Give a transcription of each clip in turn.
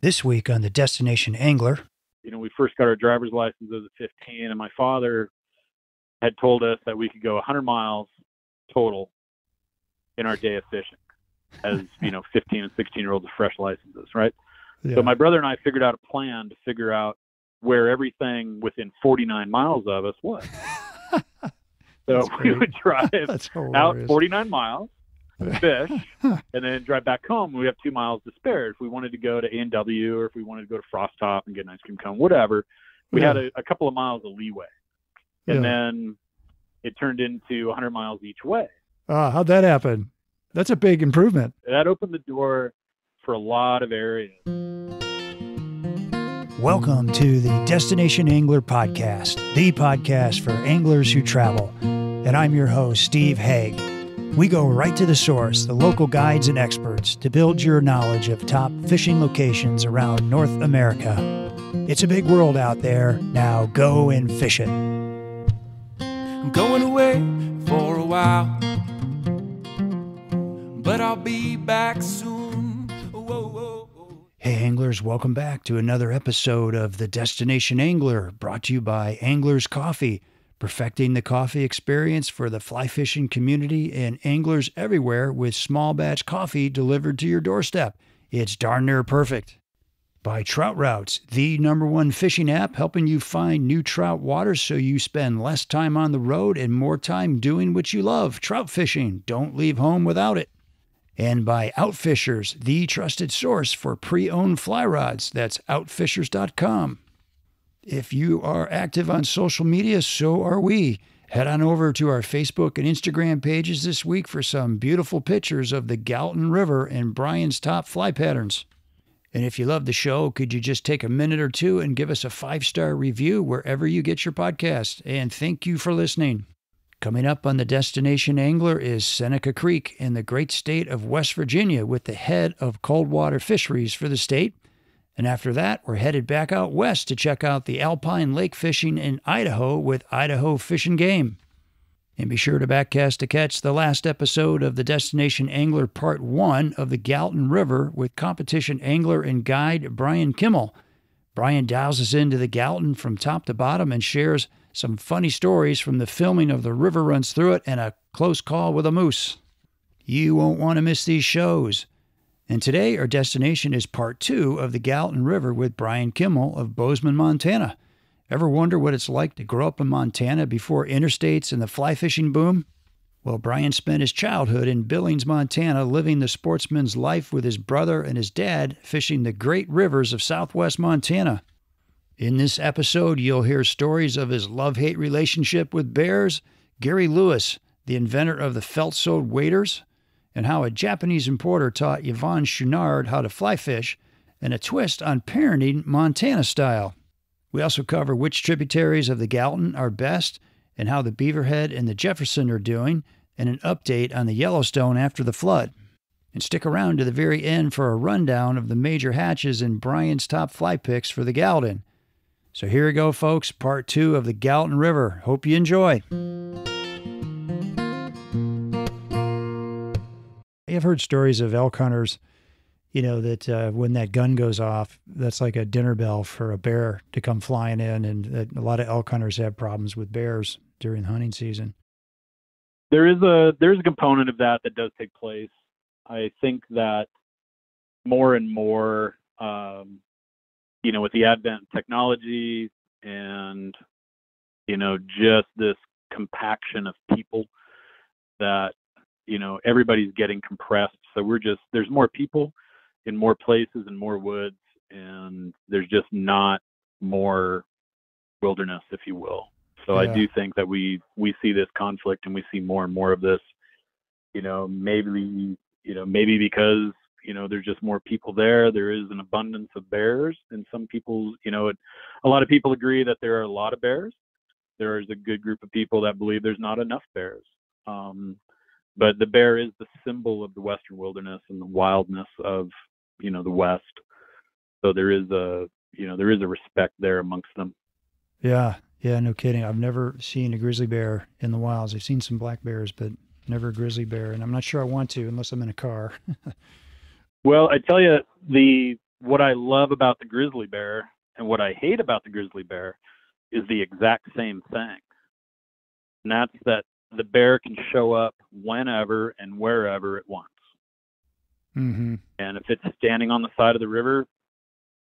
This week on the Destination Angler. We first got our driver's license as a 15, and my father had told us that we could go 100 miles total in our day of fishing as, 15 and 16-year-olds with fresh licenses, right? Yeah. So my brother and I figured out a plan to figure out where everything within 49 miles of us was. So we would drive out 49 miles, fish, and then drive back home. We have 2 miles to spare. If we wanted to go to A&W or if we wanted to go to Frost Top and get an ice cream cone, whatever, we had a couple of miles of leeway. And then it turned into 100 miles each way. How'd that happen? That's a big improvement. That opened the door for a lot of areas. Welcome to the Destination Angler Podcast, the podcast for anglers who travel. And I'm your host, Steve Haigh. We go right to the source, the local guides and experts, to build your knowledge of top fishing locations around North America. It's a big world out there. Now go and fish it. I'm going away for a while, but I'll be back soon. Whoa, whoa, whoa. Hey anglers, welcome back to another episode of the Destination Angler, brought to you by Anglers Coffee, perfecting the coffee experience for the fly fishing community and anglers everywhere with small batch coffee delivered to your doorstep. It's darn near perfect. By Trout Routes, the #1 fishing app helping you find new trout waters so you spend less time on the road and more time doing what you love, trout fishing. Don't leave home without it. And by Outfishers, the trusted source for pre-owned fly rods. That's outfishers.com. If you are active on social media, so are we. Head on over to our Facebook and Instagram pages this week for some beautiful pictures of the Gallatin River and Brian's top fly patterns. And if you love the show, could you just take a minute or two and give us a 5-star review wherever you get your podcast? And thank you for listening. Coming up on the Destination Angler is Seneca Creek in the great state of West Virginia with the head of cold water fisheries for the state. And after that, we're headed back out west to check out the alpine lake fishing in Idaho with Idaho Fish and Game. And be sure to backcast to catch the last episode of the Destination Angler Part 1 of the Gallatin River with competition angler and guide Brian Kimmel. Brian dials us into the Gallatin from top to bottom and shares some funny stories from the filming of The River Runs Through It and a close call with a moose. You won't want to miss these shows. And today, our destination is part 2 of the Gallatin River with Brian Kimmel of Bozeman, Montana. Ever wonder what it's like to grow up in Montana before interstates and the fly fishing boom? Well, Brian spent his childhood in Billings, Montana, living the sportsman's life with his brother and his dad, fishing the great rivers of southwest Montana. In this episode, you'll hear stories of his love-hate relationship with bears, Gary Lewis, the inventor of the felt-sewed waders, and how a Japanese importer taught Yvonne Chouinard how to fly fish, and a twist on parenting Montana style. We also cover which tributaries of the Gallatin are best, and how the Beaverhead and the Jefferson are doing, and an update on the Yellowstone after the flood. And stick around to the very end for a rundown of the major hatches and Brian's top fly picks for the Gallatin. So here we go, folks, part 2 of the Gallatin River. Hope you enjoy. I've heard stories of elk hunters, that when that gun goes off, that's like a dinner bell for a bear to come flying in, and a lot of elk hunters have problems with bears during hunting season. There's a component of that does take place. I think that more and more, with the advent of technology and, just this compaction of people that, everybody's getting compressed. So there's more people in more places and more woods, and there's just not more wilderness, if you will. So yeah. I do think that we see this conflict, and we see more and more of this, maybe because, there's just more people there. There is an abundance of bears, and some people, a lot of people agree that there are a lot of bears. There is a good group of people that believe there's not enough bears. But the bear is the symbol of the Western wilderness and the wildness of, the West. So there is a respect there amongst them. Yeah, no kidding. I've never seen a grizzly bear in the wilds. I've seen some black bears, but never a grizzly bear. And I'm not sure I want to unless I'm in a car. Well, I tell you, the what I love about the grizzly bear and what I hate about the grizzly bear is the exact same thing. And that's that the bear can show up whenever and wherever it wants. Mm-hmm. And if it's standing on the side of the river,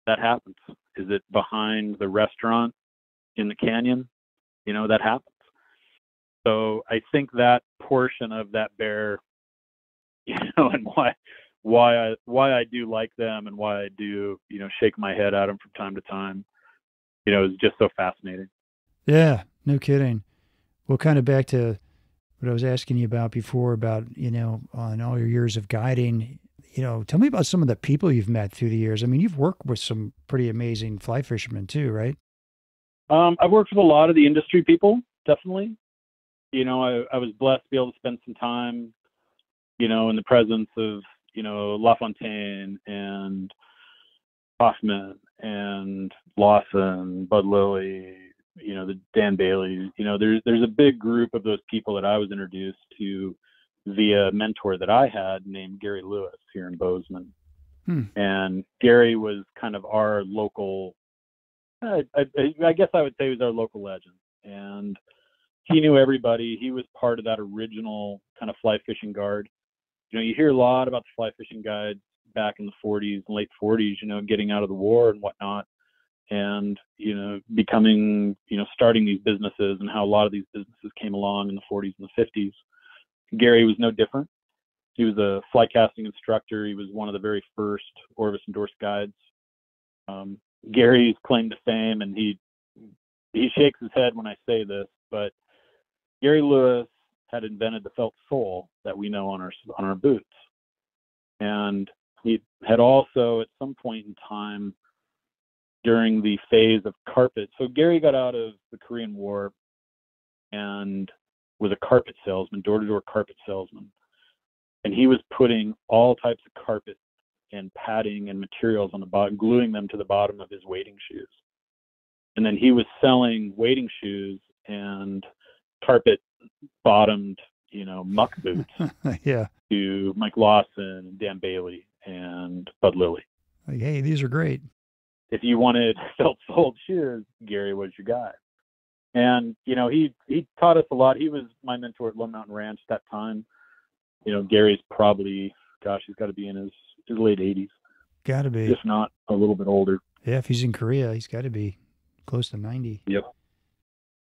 that happens. Is it behind the restaurant in the canyon? That happens. So I think that portion of that bear, and why I do like them and why I do, shake my head at them from time to time, is just so fascinating. Yeah, no kidding. Well, kind of back to what I was asking you about before about, on all your years of guiding, tell me about some of the people you've met through the years. I mean, you've worked with some pretty amazing fly fishermen too, right? I've worked with a lot of the industry people, definitely. I was blessed to be able to spend some time, in the presence of, LaFontaine and Hoffman and Lawson, Bud Lilly, the Dan Bailey. There's a big group of those people that I was introduced to via a mentor that I had named Gary Lewis here in Bozeman. And Gary was kind of our local, I guess I would say he was our local legend. And he knew everybody. He was part of that original kind of fly fishing guard. You hear a lot about the fly fishing guides back in the 40s and late 40s, getting out of the war and whatnot. And, becoming, starting these businesses and how a lot of these businesses came along in the 40s and the 50s. Gary was no different. He was a fly casting instructor. He was one of the very first Orvis endorsed guides. Gary's claim to fame, and he shakes his head when I say this, but Gary Lewis had invented the felt sole that we know on our boots. And he had also, at some point in time during the phase of carpet, so Gary got out of the Korean War and was a carpet salesman, door-to-door carpet salesman. And he was putting all types of carpet and padding and materials on the bottom, gluing them to the bottom of his wading shoes. And then he was selling wading shoes and carpet bottomed, muck boots Yeah. to Mike Lawson and Dan Bailey and Bud Lilly. Like, hey, these are great. If you wanted felt-soled shoes, Gary was your guy. And, he taught us a lot. He was my mentor at Lone Mountain Ranch at that time. Gary's probably, he's got to be in his late 80s. Got to be. If not, a little bit older. Yeah, if he's in Korea, he's got to be close to 90. Yep.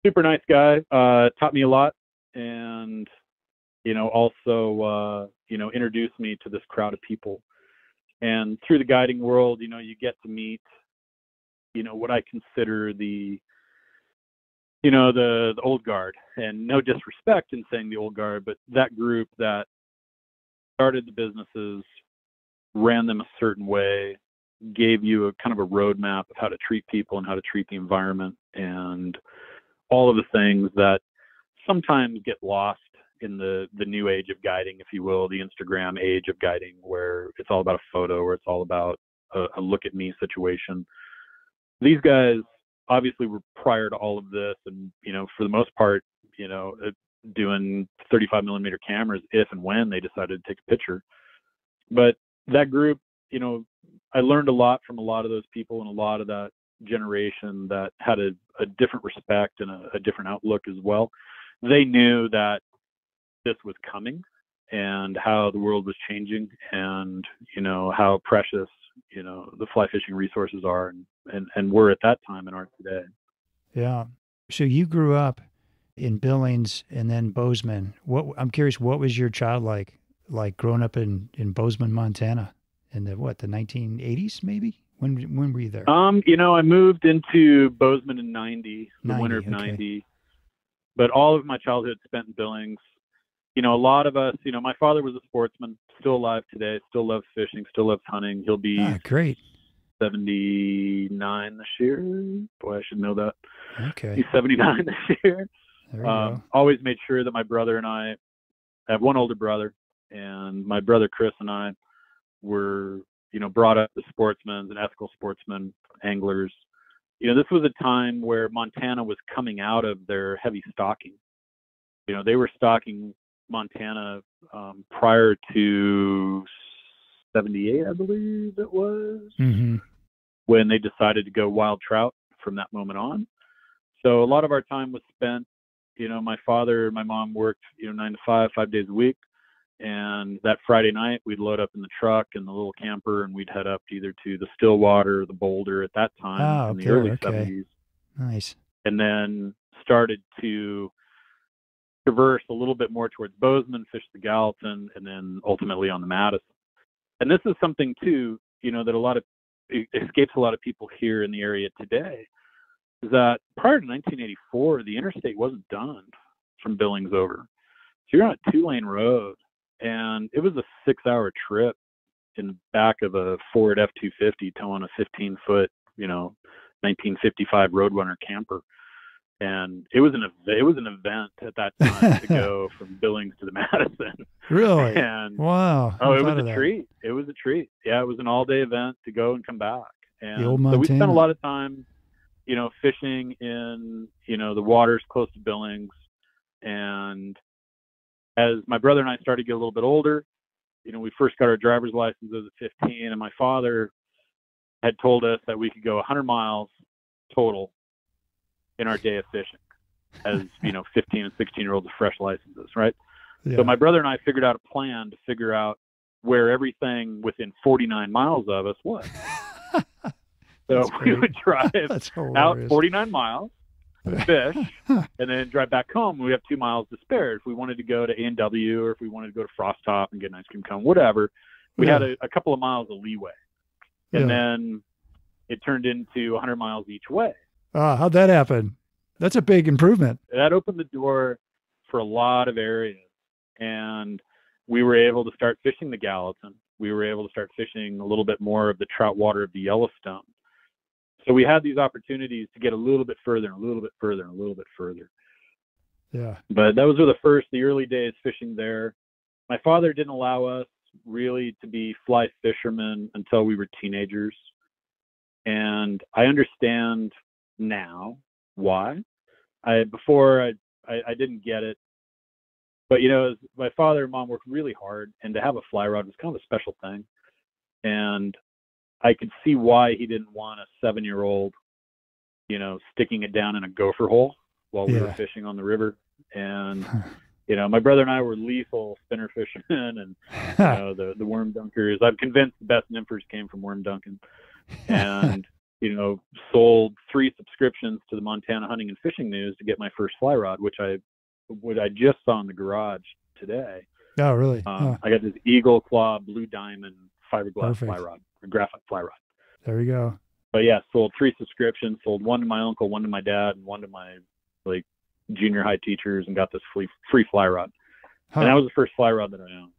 Super nice guy. Taught me a lot. And, also, introduced me to this crowd of people. And through the guiding world, you get to meet, what I consider the old guard. And no disrespect in saying the old guard, but that group that started the businesses, ran them a certain way, gave you a kind of a roadmap of how to treat people and how to treat the environment and all of the things that sometimes get lost in the new age of guiding, if you will, the Instagram age of guiding, where it's all about a photo or it's all about a look at me situation. These guys obviously were prior to all of this and, for the most part, doing 35 millimeter cameras if and when they decided to take a picture. But that group, I learned a lot from a lot of those people and a lot of that generation that had a different respect and a different outlook as well. They knew that this was coming and how the world was changing and, how precious, the fly fishing resources are and were at that time and are today. Yeah. So you grew up in Billings and then Bozeman. I'm curious, what was your child like growing up in Bozeman, Montana in the 1980s maybe? When were you there? I moved into Bozeman in 90, the winter of okay. 90. But all of my childhood spent in Billings. A lot of us, my father was a sportsman, still alive today, still loves fishing, still loves hunting. He'll be great. 79 this year. Boy, I should know that. Okay. He's 79 this year. There you go. Always made sure that my brother and I have one older brother, and my brother Chris and I were, brought up as sportsmen and ethical sportsmen, anglers. This was a time where Montana was coming out of their heavy stocking. They were stocking Montana prior to 78, I believe it was. Mm-hmm. when they decided to go wild trout from that moment on. So a lot of our time was spent, my father and my mom worked, 9 to 5, 5 days a week. And that Friday night, we'd load up in the truck and the little camper, and we'd head up either to the Stillwater or the Boulder at that time in the early 70s. Nice. And then started to traverse a little bit more towards Bozeman, fish the Gallatin, and then ultimately on the Madison. And this is something, too, that escapes a lot of people here in the area today, is that prior to 1984, the interstate wasn't done from Billings over. So you're on a 2-lane road. And it was a 6-hour trip in the back of a Ford F-250 towing a 15-foot, 1955 Roadrunner camper. And it was an event at that time to go from Billings to the Madison. Really? And wow. Oh, it was a treat. It was a treat. Yeah, it was an all-day event to go and come back. And the old so Montana. we spent a lot of time, fishing in, the waters close to Billings. And as my brother and I started to get a little bit older, we first got our driver's license as a 15, and my father had told us that we could go 100 miles total in our day of fishing as, 15 and 16-year-olds with fresh licenses, right? Yeah. So my brother and I figured out a plan to figure out where everything within 49 miles of us was. So we would drive out 49 miles, fish, and then drive back home. We have 2 miles to spare. If we wanted to go to A&W or if we wanted to go to Frost Top and get an ice cream cone, whatever, we had a couple of miles of leeway. And then it turned into 100 miles each way. How'd that happen? That's a big improvement. That opened the door for a lot of areas. And we were able to start fishing the Gallatin. We were able to start fishing a little bit more of the trout water of the Yellowstone. So we had these opportunities to get a little bit further and a little bit further and a little bit further. Yeah. But those were the early days fishing there. My father didn't allow us really to be fly fishermen until we were teenagers. And I understand now why. Before I didn't get it. But, my father and mom worked really hard, and to have a fly rod was kind of a special thing. And I could see why he didn't want a 7-year-old, sticking it down in a gopher hole while we were fishing on the river. And, my brother and I were lethal spinner fishermen and, the worm dunkers. I'm convinced the best nymphers came from worm dunking. And, sold 3 subscriptions to the Montana Hunting and Fishing News to get my first fly rod, which I just saw in the garage today. Oh, really? I got this Eagle Claw Blue Diamond fiberglass fly rod, or graphite fly rod. There we go. But yeah, sold 3 subscriptions, sold 1 to my uncle, 1 to my dad, and 1 to my junior high teachers, and got this free fly rod. And that was the first fly rod that I owned.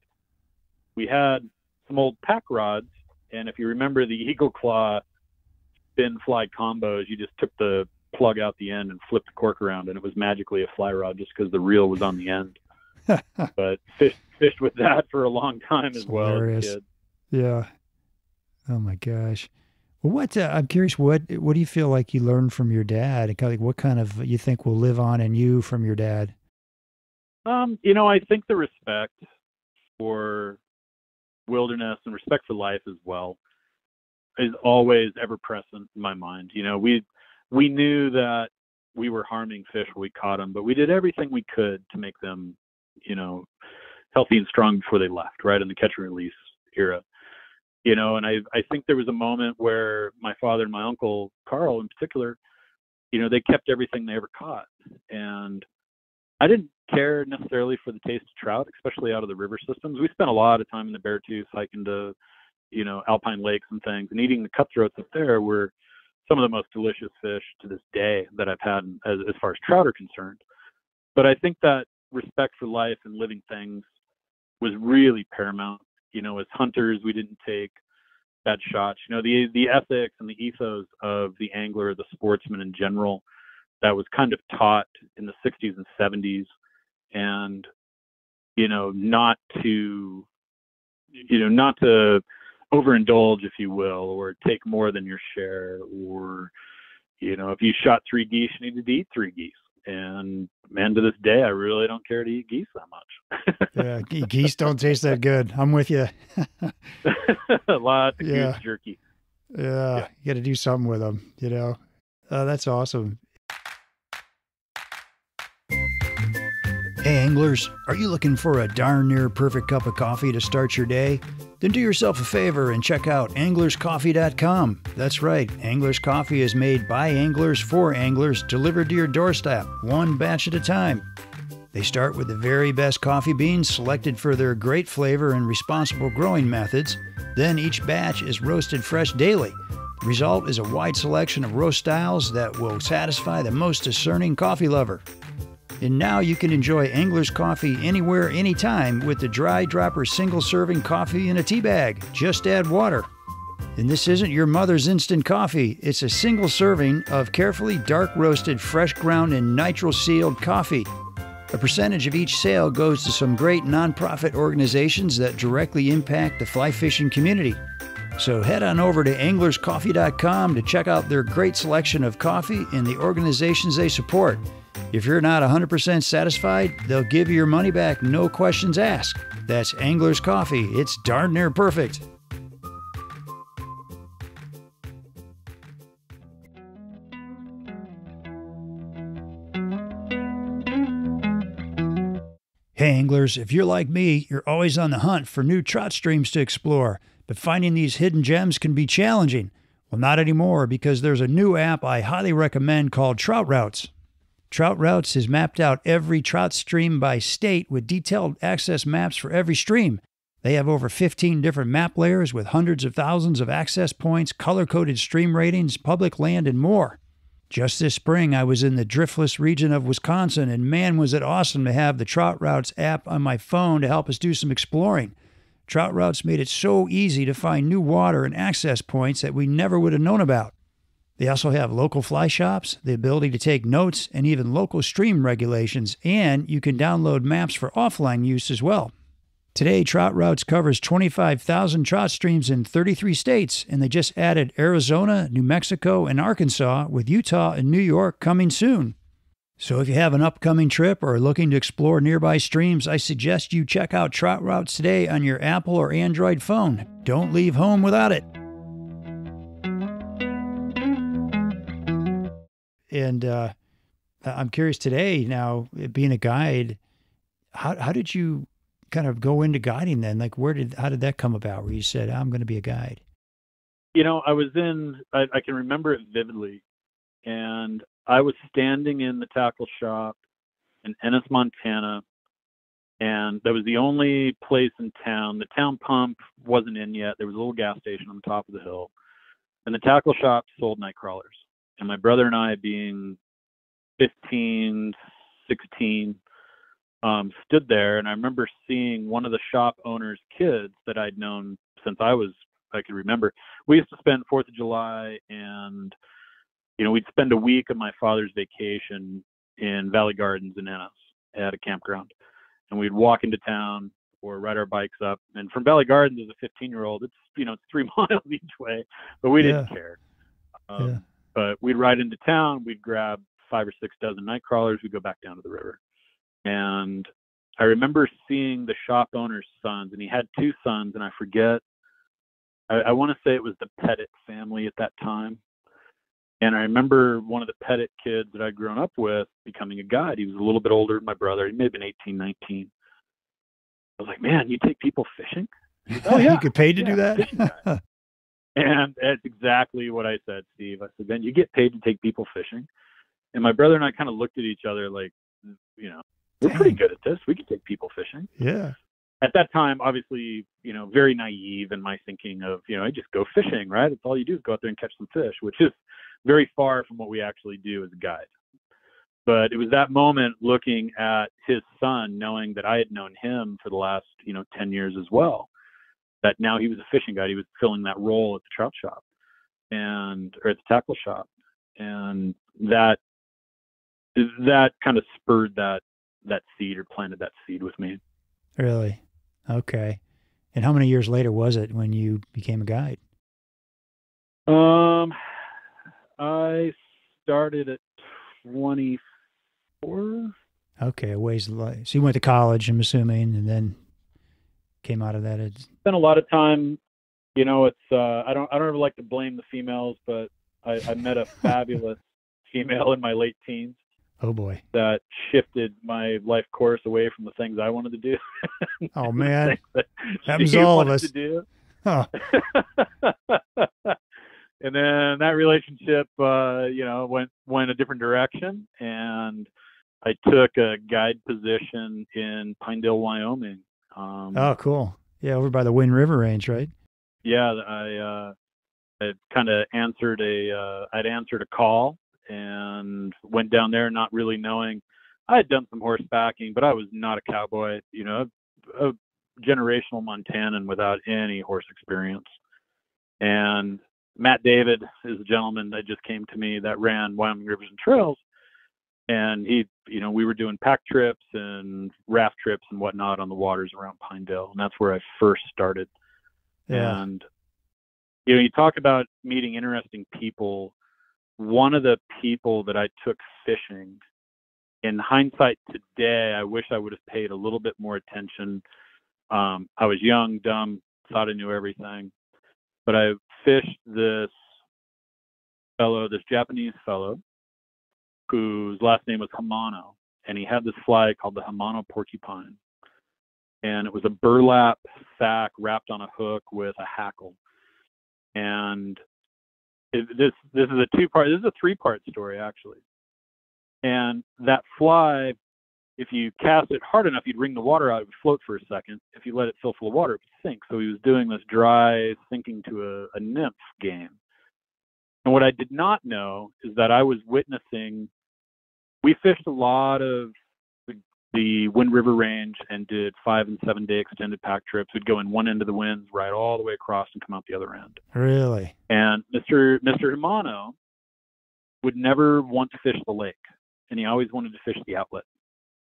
We had some old pack rods, and if you remember the Eagle Claw spin fly combos, you just took the plug out the end and flipped the cork around, and it was magically a fly rod just because the reel was on the end. But fished with that for a long time as well as a kid. Yeah. Oh my gosh. Well, I'm curious, what do you feel like you learned from your dad? And what kind of you think will live on in you from your dad? I think the respect for wilderness and respect for life as well is always ever present in my mind. We knew that we were harming fish when we caught them, but we did everything we could to make them, healthy and strong before they left, right, in the catch and release era. And I think there was a moment where my father and my uncle, Carl in particular, they kept everything they ever caught. And I didn't care necessarily for the taste of trout, especially out of the river systems. We spent a lot of time in the Beartooth hiking to, alpine lakes and things, and eating the cutthroats up there were some of the most delicious fish to this day that I've had as far as trout are concerned. But I think that respect for life and living things was really paramount. As hunters, we didn't take bad shots. The ethics and the ethos of the angler, the sportsman in general, that was kind of taught in the 60s and 70s. And, not to overindulge, if you will, or take more than your share, or, if you shot 3 geese, you needed to eat 3 geese. And man, to this day, I really don't care to eat geese that much. Yeah, geese don't taste that good. I'm with you. A lot of goose jerky. Yeah, you got to do something with them, you know. That's awesome. Hey anglers, are you looking for a darn near perfect cup of coffee to start your day? Then do yourself a favor and check out anglerscoffee.com. That's right, Anglers Coffee is made by anglers for anglers, delivered to your doorstep, one batch at a time. They start with the very best coffee beans selected for their great flavor and responsible growing methods. Then each batch is roasted fresh daily. The result is a wide selection of roast styles that will satisfy the most discerning coffee lover. And now you can enjoy Angler's Coffee anywhere, anytime with the Dry Dropper single-serving coffee in a tea bag. Just add water. And this isn't your mother's instant coffee. It's a single serving of carefully dark roasted, fresh ground and nitro-sealed coffee. A percentage of each sale goes to some great nonprofit organizations that directly impact the fly fishing community. So head on over to anglerscoffee.com to check out their great selection of coffee and the organizations they support. If you're not 100% satisfied, they'll give you your money back, no questions asked. That's Angler's Coffee. It's darn near perfect. Hey anglers, if you're like me, you're always on the hunt for new trout streams to explore, but finding these hidden gems can be challenging. Well, not anymore, because there's a new app I highly recommend called Trout Routes. Trout Routes has mapped out every trout stream by state with detailed access maps for every stream. They have over 15 different map layers with hundreds of thousands of access points, color-coded stream ratings, public land, and more. Just this spring, I was in the driftless region of Wisconsin, and man, was it awesome to have the Trout Routes app on my phone to help us do some exploring. Trout Routes made it so easy to find new water and access points that we never would have known about. They also have local fly shops, the ability to take notes, and even local stream regulations, and you can download maps for offline use as well. Today, Trout Routes covers 25,000 trout streams in 33 states, and they just added Arizona, New Mexico, and Arkansas, with Utah and New York coming soon. So if you have an upcoming trip or are looking to explore nearby streams, I suggest you check out Trout Routes today on your Apple or Android phone. Don't leave home without it. And I'm curious today, now, being a guide, how did you kind of go into guiding then? Like, how did that come about where you said, I'm going to be a guide? You know, I can remember it vividly. And I was standing in the tackle shop in Ennis, Montana. And that was the only place in town. The town pump wasn't in yet. There was a little gas station on the top of the hill. And the tackle shop sold night crawlers. And my brother and I, being 15, 16, stood there, and I remember seeing one of the shop owner's kids that I'd known since I could remember. We used to spend 4th of July, and we'd spend a week of my father's vacation in Valley Gardens in Ennis at a campground, and we'd walk into town or ride our bikes up. And from Valley Gardens, as a 15-year-old, it's 3 miles each way, but we didn't care. But we'd ride into town, we'd grab 5 or 6 dozen night crawlers, we'd go back down to the river. And I remember seeing the shop owner's sons, and he had 2 sons, and I forget, I want to say it was the Pettit family at that time. And I remember one of the Pettit kids that I'd grown up with becoming a guide. He was a little bit older than my brother. He may have been 18, 19. I was like, man, you take people fishing? Goes, oh, yeah. You get paid to do that? And that's exactly what I said, Steve. I said, Ben, you get paid to take people fishing? And my brother and I kind of looked at each other like, we're pretty good at this. We can take people fishing. Yeah. At that time, obviously, very naive in my thinking of, I just go fishing, right? It's all you do is go out there and catch some fish, which is very far from what we actually do as a guide. But it was that moment looking at his son, knowing that I had known him for the last, 10 years as well, that now he was a fishing guide. He was filling that role at the trout shop or at the tackle shop. And that kind of spurred that seed, or planted that seed with me. Really? Okay. And how many years later was it when you became a guide? I started at 24. Okay, a ways. So you went to college, I'm assuming, and then came out of that. Spent a lot of time It's I don't ever like to blame the females, but I met a fabulous female in my late teens Oh boy. that shifted my life course away from the things I wanted to do. Oh man. That Happens she to all of wanted us. to do. Huh. And then that relationship, went a different direction, and I took a guide position in Pinedale, Wyoming. Oh, cool. Yeah, over by the Wind River Range, right? Yeah, I kind of I'd answered a call and went down there not really knowing. I had done some horsebacking, but I was not a cowboy, a generational Montanan without any horse experience. And Matt David is a gentleman that just came to me that ran Wyoming Rivers and Trails. And we were doing pack trips and raft trips and whatnot on the waters around Pinedale. And that's where I first started. Yeah. And, you talk about meeting interesting people. One of the people that I took fishing, in hindsight today, I wish I would have paid a little bit more attention. I was young, dumb, thought I knew everything. But I fished this Japanese fellow, whose last name was Hamano, and he had this fly called the Hamano porcupine. And it was a burlap sack wrapped on a hook with a hackle. And this is a three-part story, actually. And that fly, if you cast it hard enough, you'd wring the water out, it would float for a second. If you let it fill full of water, it would sink. So he was doing this dry sinking to a nymph game. And what I did not know is that I was witnessing, we fished a lot of the Wind River Range and did 5 and 7 day extended pack trips. We'd go in one end of the winds, ride all the way across and come out the other end. Really? And Mr. Hamano would never want to fish the lake, and he always wanted to fish the outlet.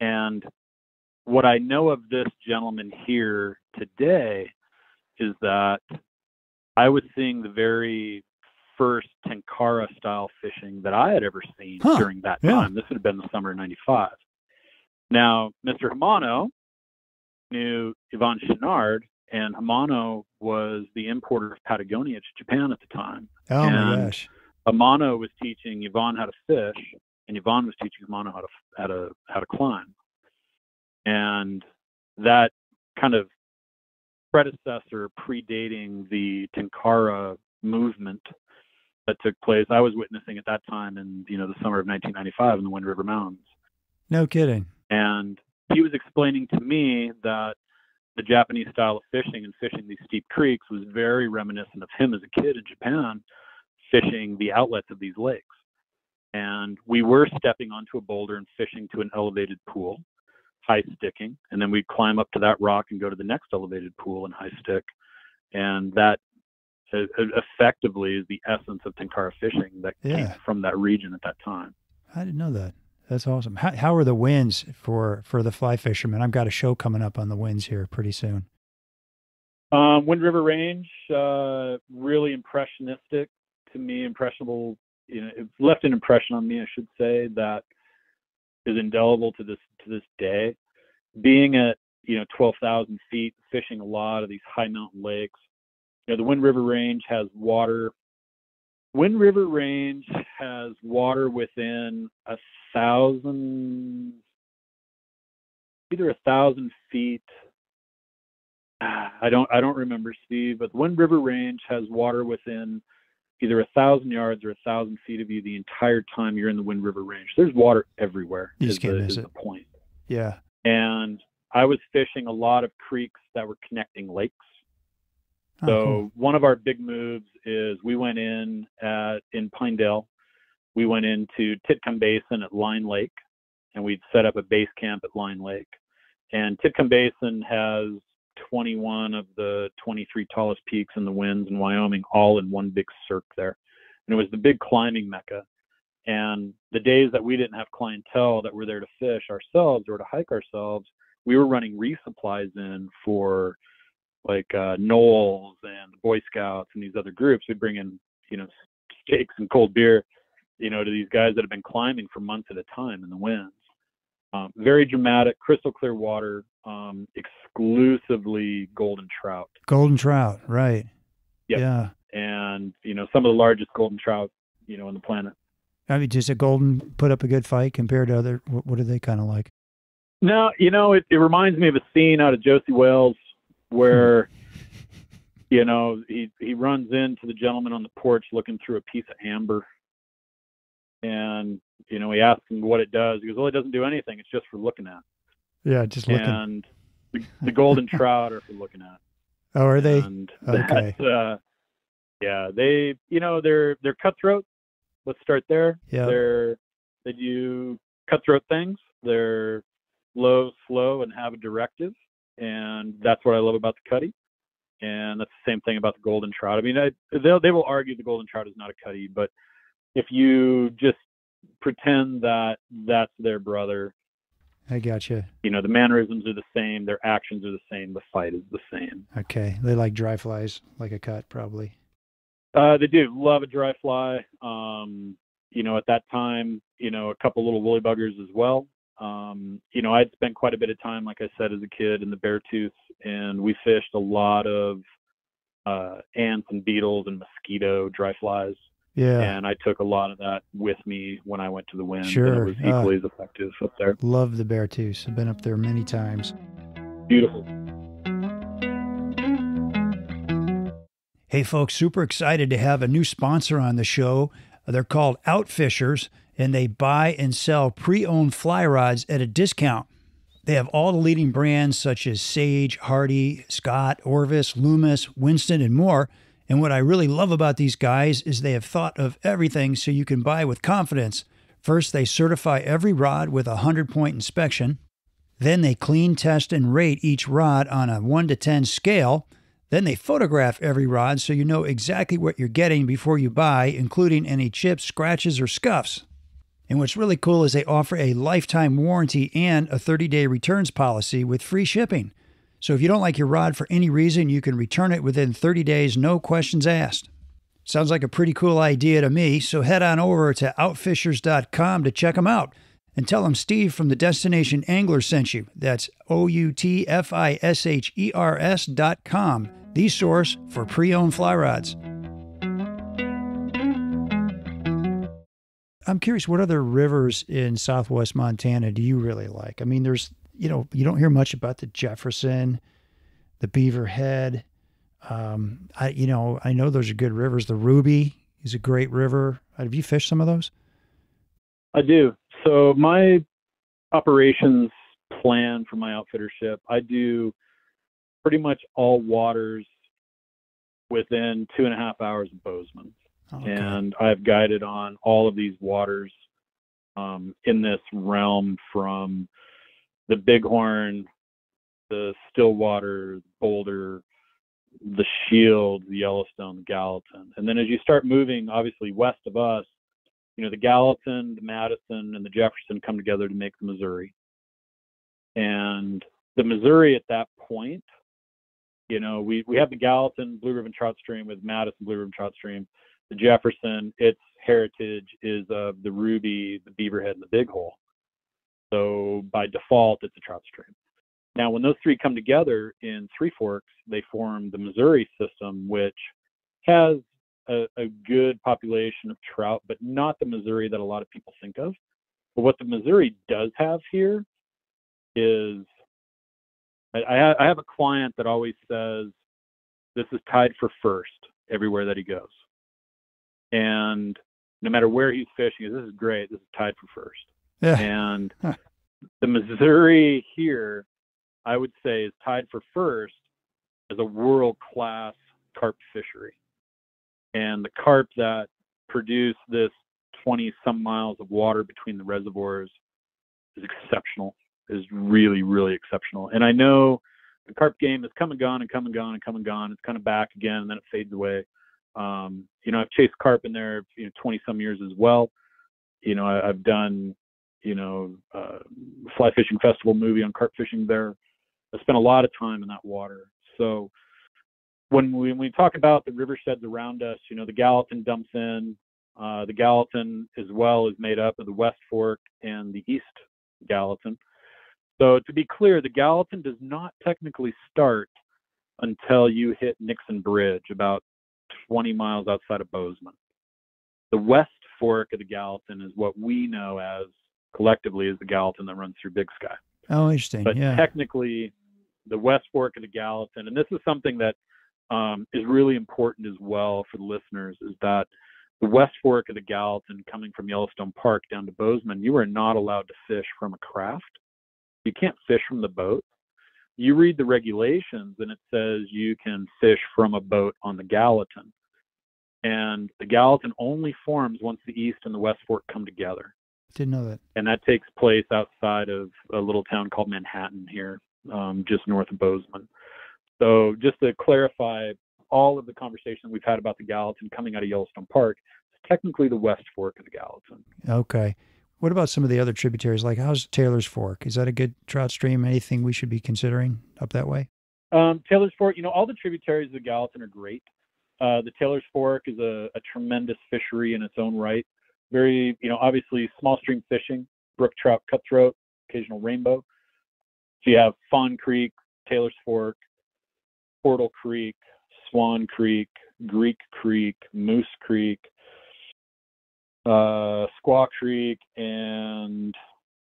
And what I know of this gentleman here today is that I was seeing the very first Tenkara style fishing that I had ever seen during that time. This would have been the summer of '95. Now, Mr. Hamano knew Yvonne Chouinard, and Hamano was the importer of Patagonia to Japan at the time. Oh my gosh. Hamano was teaching Yvonne how to fish, and Yvonne was teaching Hamano how to climb. And that kind of predecessor, predating the Tenkara movement that took place, I was witnessing at that time in the summer of 1995 in the Wind River Mountains. No kidding. And he was explaining to me that the Japanese style of fishing and fishing these steep creeks was very reminiscent of him as a kid in Japan fishing the outlets of these lakes. And we were stepping onto a boulder and fishing to an elevated pool, high sticking, and then we'd climb up to that rock and go to the next elevated pool and high stick. And that effectively is the essence of Tenkara fishing that came from that region at that time. I didn't know that. That's awesome. How are the winds for the fly fishermen? I've got a show coming up on the winds here pretty soon. Wind River Range, really impressionistic to me, impressionable. It left an impression on me, I should say, that is indelible to this day. Being at 12,000 feet, fishing a lot of these high mountain lakes. The Wind River Range has water. Wind River Range has water within 1,000, either 1,000 feet. I don't remember, Steve, but the Wind River Range has water within either 1,000 yards or 1,000 feet of you the entire time you're in the Wind River Range. There's water everywhere. You just can't miss is it. the point. Yeah. And I was fishing a lot of creeks that were connecting lakes. So cool. One of our big moves is we went in Pinedale. We went into Titcomb Basin at Line Lake, and we'd set up a base camp at Line Lake. And Titcomb Basin has 21 of the 23 tallest peaks in the winds in Wyoming, all in one big cirque there. And it was the big climbing mecca. And the days that we didn't have clientele that were there to fish ourselves or to hike ourselves, we were running resupplies in for like Knowles and Boy Scouts and these other groups. We'd bring in, steaks and cold beer, to these guys that have been climbing for months at a time in the winds. Very dramatic, crystal clear water, exclusively golden trout. Golden trout, right. Yep. Yeah. And, some of the largest golden trout, on the planet. I mean, does a golden put up a good fight compared to other, what are they kind of like? No, it reminds me of a scene out of Josie Wales where, he runs into the gentleman on the porch looking through a piece of amber. And, he asks him what it does. He goes, well, it doesn't do anything. It's just for looking at. Yeah, just looking. And the golden trout are for looking at. Oh, are they? And okay. Yeah, they're cutthroat. Let's start there. Yeah. They do cutthroat things. They're low, slow, and have a directive. And that's what I love about the cutty. And that's the same thing about the golden trout. I mean, they will argue the golden trout is not a cutty, but if you just pretend that that's their brother, I gotcha. The mannerisms are the same, their actions are the same, the fight is the same. Okay, they like dry flies, like a cut, probably. They do love a dry fly. At that time, a couple little woolly buggers as well. I'd spent quite a bit of time, like I said, as a kid in the Beartooth, and we fished a lot of ants and beetles and mosquito dry flies. Yeah. And I took a lot of that with me when I went to the Wind. Sure. And it was equally as effective up there. Love the Beartooth. I've been up there many times. Beautiful. Hey, folks, super excited to have a new sponsor on the show. They're called Outfishers, and they buy and sell pre-owned fly rods at a discount. They have all the leading brands such as Sage, Hardy, Scott, Orvis, Loomis, Winston, and more. And what I really love about these guys is they have thought of everything so you can buy with confidence. First, they certify every rod with a 100-point inspection. Then they clean, test, and rate each rod on a 1 to 10 scale. Then they photograph every rod so you know exactly what you're getting before you buy, including any chips, scratches, or scuffs. And what's really cool is they offer a lifetime warranty and a 30-day returns policy with free shipping. So if you don't like your rod for any reason, you can return it within 30 days, no questions asked. Sounds like a pretty cool idea to me, so head on over to outfishers.com to check them out. And tell them Steve from the Destination Angler sent you. That's outfishers.com, the source for pre-owned fly rods. I'm curious, what other rivers in southwest Montana do you really like? I mean, there's, you don't hear much about the Jefferson, the Beaverhead. I know those are good rivers. The Ruby is a great river. Have you fished some of those? I do. So my operations plan for my outfittership, I do pretty much all waters within 2.5 hours of Bozeman. Okay. And I've guided on all of these waters in this realm, from the Bighorn, the Stillwater, Boulder, the Shield, the Yellowstone, the Gallatin. And then as you start moving, obviously, west of us, the Gallatin, the Madison, and the Jefferson come together to make the Missouri. And the Missouri at that point, we have the Gallatin Blue Ribbon Trout Stream with Madison Blue Ribbon Trout Stream. The Jefferson, its heritage is of the Ruby, the Beaverhead, and the Big Hole. So by default, it's a trout stream. Now, when those three come together in Three Forks, they form the Missouri system, which has a good population of trout, but not the Missouri that a lot of people think of. But what the Missouri does have here is, I have a client that always says, this is tied for first everywhere that he goes. And no matter where he's fishing, this is great. This is tied for first. Yeah. And the Missouri here, I would say, is tied for first as a world-class carp fishery. And the carp that produce this 20-some miles of water between the reservoirs is exceptional, is really, really exceptional. And I know the carp game has come and gone and come and gone and come and gone. It's kind of back again, and then it fades away. I've chased carp in there, 20-some years as well. I've done, fly fishing festival movie on carp fishing there. I spent a lot of time in that water. So when we talk about the river sheds around us, the Gallatin dumps in. The Gallatin as well is made up of the West Fork and the East Gallatin. So to be clear, the Gallatin does not technically start until you hit Nixon Bridge, about 20 miles outside of Bozeman. The west fork of the Gallatin is what we know as collectively as the Gallatin that runs through Big Sky. Oh, interesting. But yeah. Technically, the west fork of the Gallatin, and this is something that is really important as well for the listeners, is that the west fork of the Gallatin coming from Yellowstone Park down to Bozeman, you are not allowed to fish from a craft. You can't fish from the boat. You read the regulations and it says you can fish from a boat on the Gallatin. And the Gallatin only forms once the east and the west fork come together. Didn't know that. And that takes place outside of a little town called Manhattan here, just north of Bozeman. So just to clarify, all of the conversation we've had about the Gallatin coming out of Yellowstone Park is technically the west fork of the Gallatin. Okay. What about some of the other tributaries? Like, how's Taylor's Fork? Is that a good trout stream? Anything we should be considering up that way? Taylor's Fork, all the tributaries of the Gallatin are great. The Taylor's Fork is a tremendous fishery in its own right. Very, obviously small stream fishing, brook trout, cutthroat, occasional rainbow. So you have Fawn Creek, Taylor's Fork, Portal Creek, Swan Creek, Greek Creek, Moose Creek, Squaw Creek, and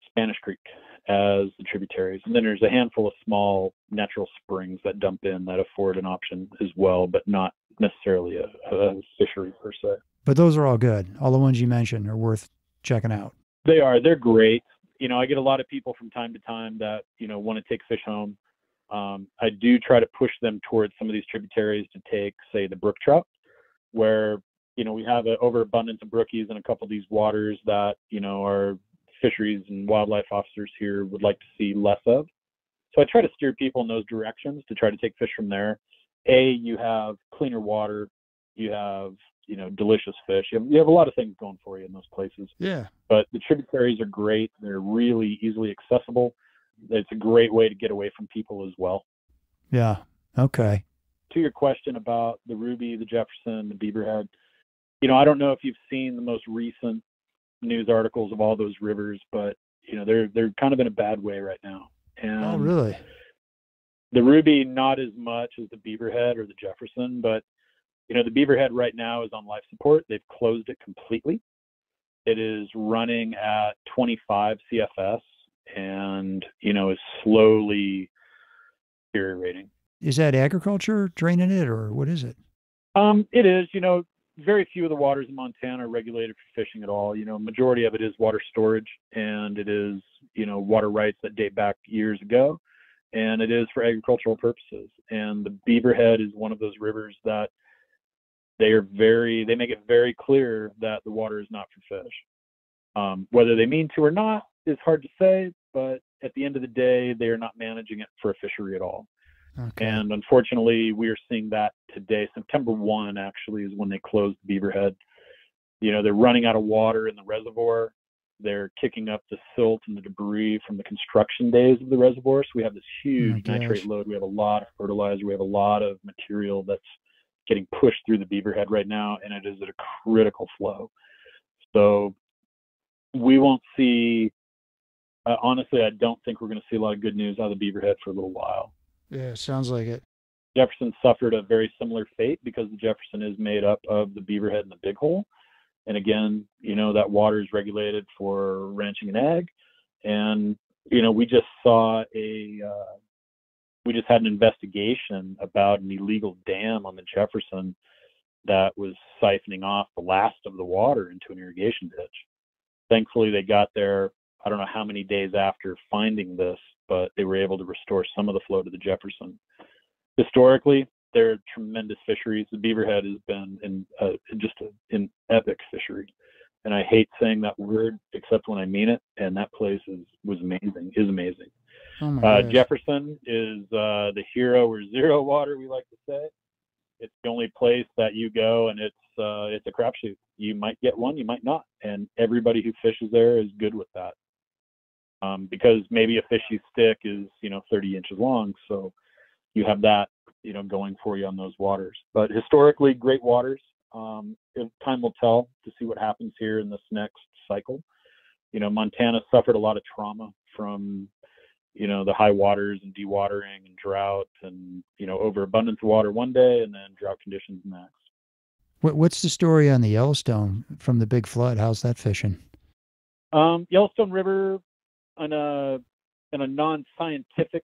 Spanish Creek as the tributaries. And then there's a handful of small natural springs that dump in that afford an option as well, but not necessarily a fishery per se. But those are all good. All the ones you mentioned are worth checking out. They are. They're great. I get a lot of people from time to time that, want to take fish home. I do try to push them towards some of these tributaries to take, say, the brook trout, where, we have an overabundance of brookies in a couple of these waters that, our fisheries and wildlife officers here would like to see less of. So I try to steer people in those directions to try to take fish from there. You have cleaner water, you have, delicious fish. You have a lot of things going for you in those places. Yeah. But the tributaries are great. They're really easily accessible. It's a great way to get away from people as well. Yeah. Okay. To your question about the Ruby, the Jefferson, the Beaverhead, I don't know if you've seen the most recent news articles of all those rivers, but they're kind of in a bad way right now. And oh, really? The Ruby, not as much as the Beaverhead or the Jefferson, but the Beaverhead right now is on life support. They've closed it completely. It is running at 25 CFS and, is slowly deteriorating. Is that agriculture draining it, or what is it? It is, very few of the waters in Montana are regulated for fishing at all. Majority of it is water storage, and it is, water rights that date back years ago, and it is for agricultural purposes. And the Beaverhead is one of those rivers that they make it very clear that the water is not for fish. Whether they mean to or not is hard to say, but at the end of the day, they are not managing it for a fishery at all. Okay. And unfortunately, we are seeing that today. September 1 actually is when they closed the Beaverhead. They're running out of water in the reservoir. They're kicking up the silt and the debris from the construction days of the reservoir. So we have this huge nitrate load. We have a lot of fertilizer. We have a lot of material that's getting pushed through the Beaverhead right now, and it is at a critical flow. So we won't see, honestly, I don't think we're going to see a lot of good news out of the Beaverhead for a little while. Yeah, sounds like it. Jefferson suffered a very similar fate because the Jefferson is made up of the Beaverhead and the Big Hole. And again, that water is regulated for ranching and ag. And, we just had an investigation about an illegal dam on the Jefferson that was siphoning off the last of the water into an irrigation ditch. Thankfully, they got there, I don't know how many days after finding this, but they were able to restore some of the flow to the Jefferson. Historically, they're tremendous fisheries. The Beaverhead has been an epic fishery. And I hate saying that word, except when I mean it. And that place is amazing. Oh my gosh. Jefferson is the hero or zero water, we like to say. It's the only place that you go, and it's a crapshoot. You might get one, you might not. And everybody who fishes there is good with that. Because maybe a fishy stick is, 30 inches long. So you have that, going for you on those waters. But historically, great waters. Time will tell to see what happens here in this next cycle. Montana suffered a lot of trauma from, the high waters and dewatering and drought and, overabundance of water one day and then drought conditions next. What's the story on the Yellowstone from the big flood? How's that fishing? Yellowstone River, in a non-scientific,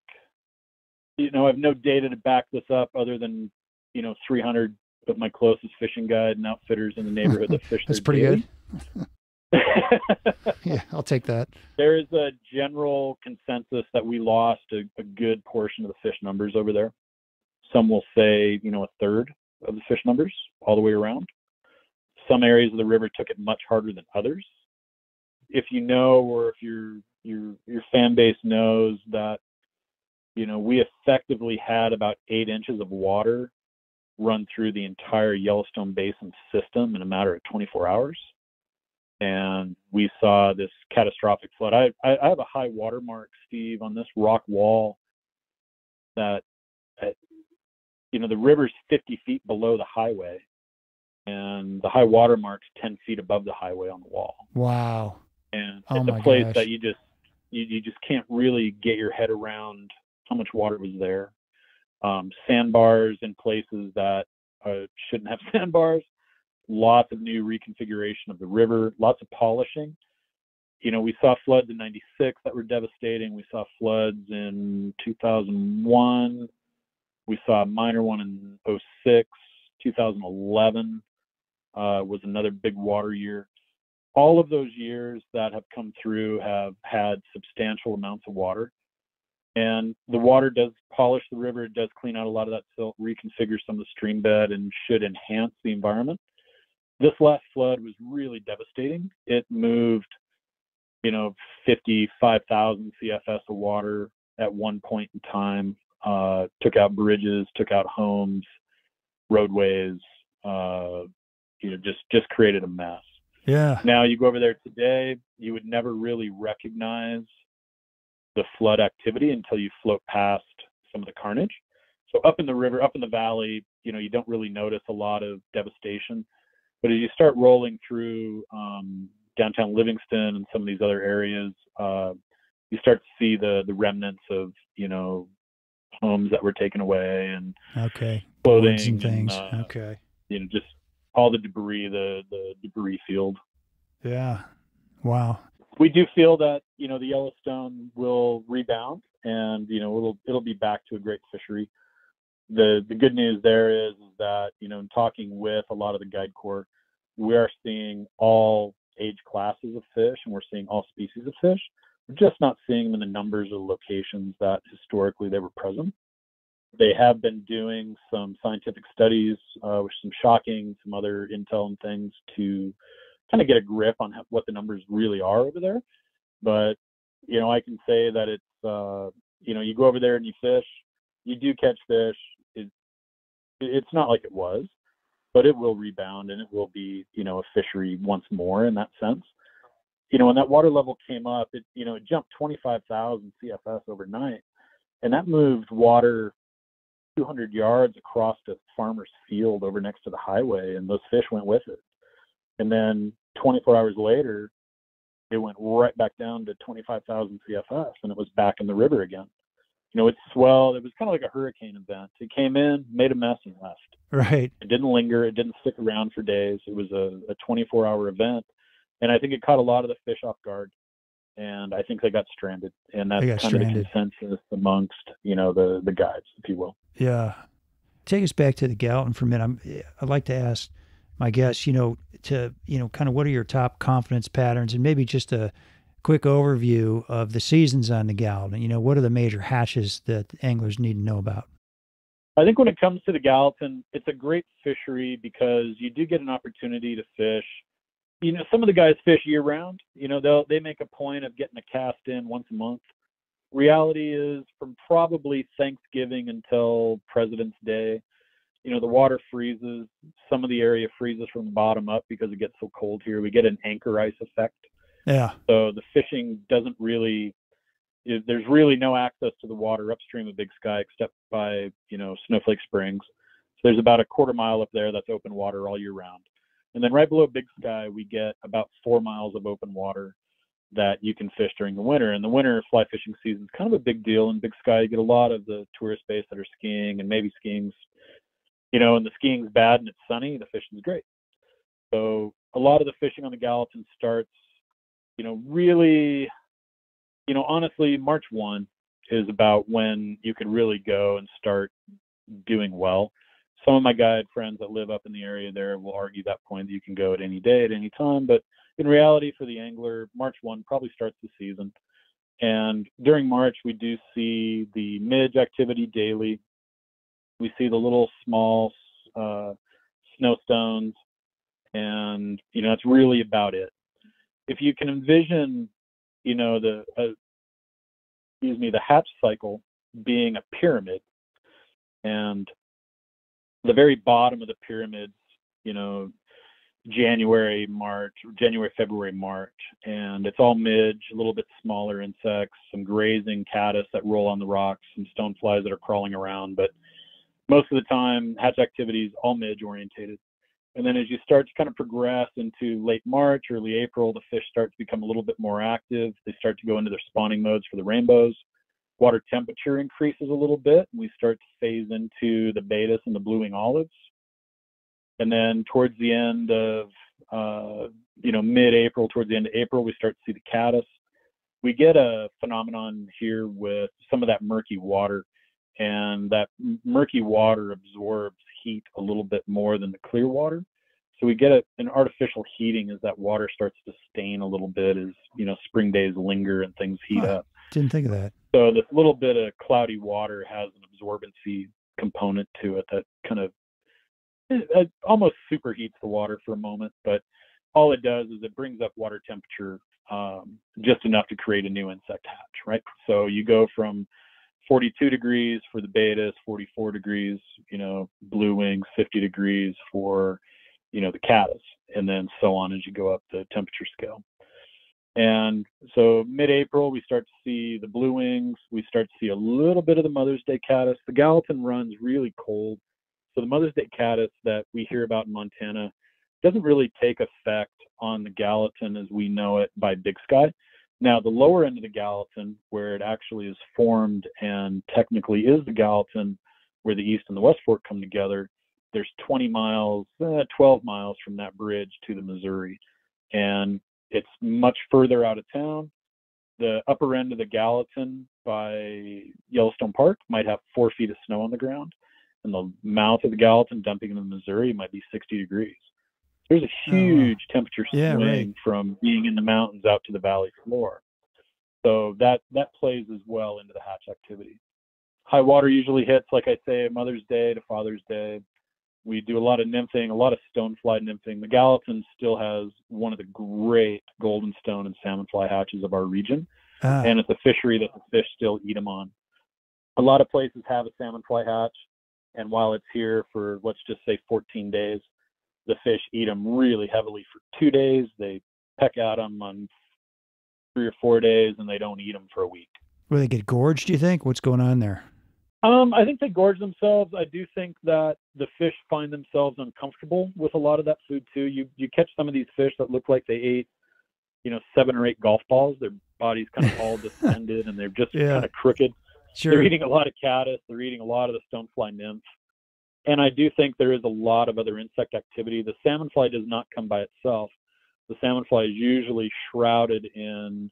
I have no data to back this up other than, 300 of my closest fishing guide and outfitters in the neighborhood that fish That's there pretty daily. good. Yeah, I'll take that. There is a general consensus that we lost a good portion of the fish numbers over there. Some will say, a third of the fish numbers all the way around. Some areas of the river took it much harder than others. If you know, or if your fan base knows that, we effectively had about 8 inches of water run through the entire Yellowstone Basin system in a matter of 24 hours. And we saw this catastrophic flood. I have a high water mark, Steve, on this rock wall that, the river's 50 feet below the highway, and the high water mark's 10 feet above the highway on the wall. Wow. And it's a place that you just can't really get your head around how much water was there. Sandbars in places that shouldn't have sandbars. Lots of new reconfiguration of the river, lots of polishing. We saw floods in 96 that were devastating. We saw floods in 2001. We saw a minor one in 06. 2011 was another big water year. All of those years that have come through have had substantial amounts of water. And the water does polish the river. It does clean out a lot of that silt, reconfigure some of the stream bed, and should enhance the environment. This last flood was really devastating. It moved, 55,000 CFS of water at one point in time, took out bridges, took out homes, roadways, just created a mess. Yeah. Now you go over there today, you would never really recognize the flood activity until you float past some of the carnage. So up in the river, up in the valley, you don't really notice a lot of devastation. But as you start rolling through downtown Livingston and some of these other areas, you start to see the remnants of, homes that were taken away, and clothing and things. Just all the debris, the debris field. Yeah. Wow. We do feel that, the Yellowstone will rebound, and, it'll be back to a great fishery. The good news there is that, in talking with a lot of the guide corps, we are seeing all age classes of fish, and we're seeing all species of fish. We're just not seeing them in the numbers or locations that historically they were present. They have been doing some scientific studies with some shocking, some other intel and things to kind of get a grip on what the numbers really are over there. But, I can say that it's, you go over there and you fish, you do catch fish. It's not like it was, but it will rebound, and it will be, a fishery once more in that sense. When that water level came up, it jumped 25,000 CFS overnight, and that moved water 200 yards across the farmer's field over next to the highway, and those fish went with it. And then 24 hours later, it went right back down to 25,000 CFS, and it was back in the river again. It swelled. It was kind of like a hurricane event. It came in, made a mess, and left. Right. It didn't linger. It didn't stick around for days. It was a 24-hour event, and I think it caught a lot of the fish off guard, and I think they got stranded. And that's kind of the consensus amongst, the guides, if you will. Yeah. Take us back to the Gallatin for a minute. I'd like to ask my guests, kind of what are your top confidence patterns, and maybe just a quick overview of the seasons on the Gallatin. What are the major hatches that anglers need to know about? I think when it comes to the Gallatin, it's a great fishery because you do get an opportunity to fish. Some of the guys fish year round. They make a point of getting a cast in once a month. Reality is from probably Thanksgiving until President's Day, the water freezes. Some of the area freezes from the bottom up because it gets so cold here. We get an anchor ice effect. Yeah. So the fishing doesn't really, there's really no access to the water upstream of Big Sky except by, Snowflake Springs. So there's about a quarter mile up there that's open water all year round. And then right below Big Sky, we get about 4 miles of open water that you can fish during the winter. And the winter fly fishing season is kind of a big deal in Big Sky. You get a lot of the tourist base that are skiing, and maybe skiing's, and the skiing's bad and it's sunny, the fishing's great. So a lot of the fishing on the Gallatin starts, really, honestly, March 1 is about when you could really go and start doing well. Some of my guide friends that live up in the area there will argue that point that you can go at any day, at any time. But in reality, for the angler, March 1 probably starts the season. And during March, we do see the midge activity daily. We see the little small snowstones, and that's really about it. If you can envision, the hatch cycle being a pyramid, and the very bottom of the pyramids, January, February, March, and it's all midge, a little bit smaller insects, some grazing caddis that roll on the rocks, some stoneflies that are crawling around, but most of the time, hatch activity is all midge orientated. And then as you start to kind of progress into late March, early April, the fish start to become a little bit more active. They start to go into their spawning modes for the rainbows. Water temperature increases a little bit. We start to phase into the Baetis and the blue-wing olives. And then towards the end of, mid-April, towards the end of April, we start to see the caddis. We get a phenomenon here with some of that murky water, and that murky water absorbs heat a little bit more than the clear water. So we get an artificial heating as that water starts to stain a little bit as, spring days linger and things heat up. Didn't think of that. So this little bit of cloudy water has an absorbency component to it that kind of it almost superheats the water for a moment, but all it does is it brings up water temperature just enough to create a new insect hatch, right? So you go from 42 degrees for the Baetis, 44 degrees, blue wings, 50 degrees for, the caddis, and then so on as you go up the temperature scale. And so mid-April, we start to see the blue wings. We start to see a little bit of the Mother's Day caddis. The Gallatin runs really cold. So the Mother's Day caddis that we hear about in Montana doesn't really take effect on the Gallatin as we know it by Big Sky. Now, the lower end of the Gallatin, where it actually is formed and technically is the Gallatin, where the East and the West Fork come together, there's 12 miles from that bridge to the Missouri. And it's much further out of town. The upper end of the Gallatin by Yellowstone Park might have 4 feet of snow on the ground. And the mouth of the Gallatin dumping in the Missouri might be 60 degrees. There's a huge temperature swing from being in the mountains out to the valley floor. So that plays as well into the hatch activity. High water usually hits, like I say, Mother's Day to Father's Day. We do a lot of nymphing, a lot of stonefly nymphing. The Gallatin still has one of the great golden stone and salmonfly hatches of our region. And it's a fishery that the fish still eat them on. A lot of places have a salmonfly hatch. And while it's here for, let's just say 14 days, the fish eat them really heavily for 2 days. They peck at them on 3 or 4 days, and they don't eat them for a week. Will they get gorged, do you think? What's going on there? I think they gorge themselves. I do think that the fish find themselves uncomfortable with a lot of that food too. You catch some of these fish that look like they ate, 7 or 8 golf balls. Their bodies kind of all distended, and they're just kind of crooked. Sure. They're eating a lot of caddis. They're eating a lot of the stonefly nymph. And I do think there is a lot of other insect activity. The salmonfly does not come by itself. The salmonfly is usually shrouded in,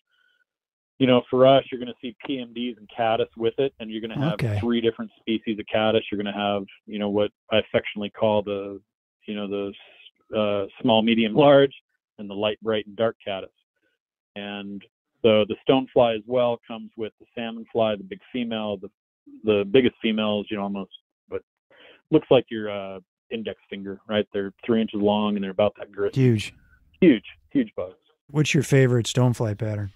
for us, you're going to see PMDs and caddis with it, and you're going to have 3 different species of caddis. You're going to have, what I affectionately call the small, medium, large, and the light, bright, and dark caddis. And so the stonefly as well comes with the salmonfly, the big female. The biggest female is, almost what looks like your index finger, right? They're 3 inches long, and they're about that girth. Huge bugs. What's your favorite stonefly pattern?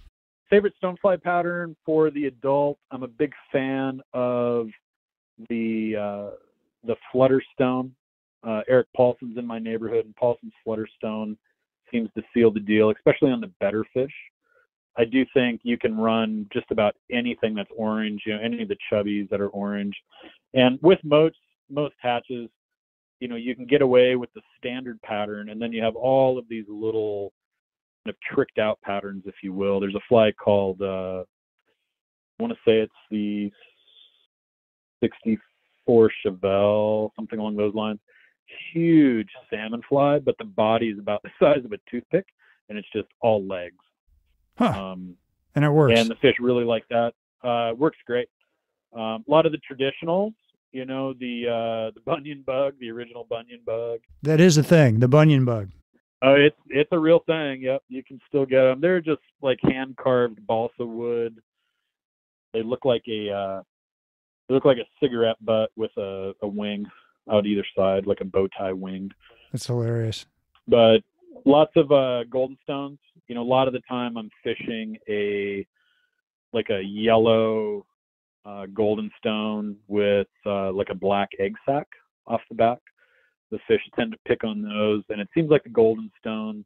Favorite stonefly pattern for the adult? I'm a big fan of the flutterstone. Eric Paulson's in my neighborhood, and Paulson's flutterstone seems to seal the deal, especially on the better fish. I do think you can run just about anything that's orange, any of the chubbies that are orange. And with most hatches, you can get away with the standard pattern, and then you have all of these little kind of tricked out patterns, if you will. There's a fly called, I want to say it's the 64 Chevelle, something along those lines. huge salmon fly, but the body is about the size of a toothpick, and it's just all legs. Huh. And it works. And the fish really like that. Works great. A lot of the traditionals, the bunion bug, the original bunion bug. That is a thing, the bunion bug. Oh, it's a real thing. Yep, you can still get them. They're just like hand carved balsa wood. They look like a cigarette butt with a wing out either side, like a bow tie wing. That's hilarious. But lots of golden stones. A lot of the time I'm fishing a yellow golden stone with like a black egg sac off the back. The fish tend to pick on those, and it seems like the golden stone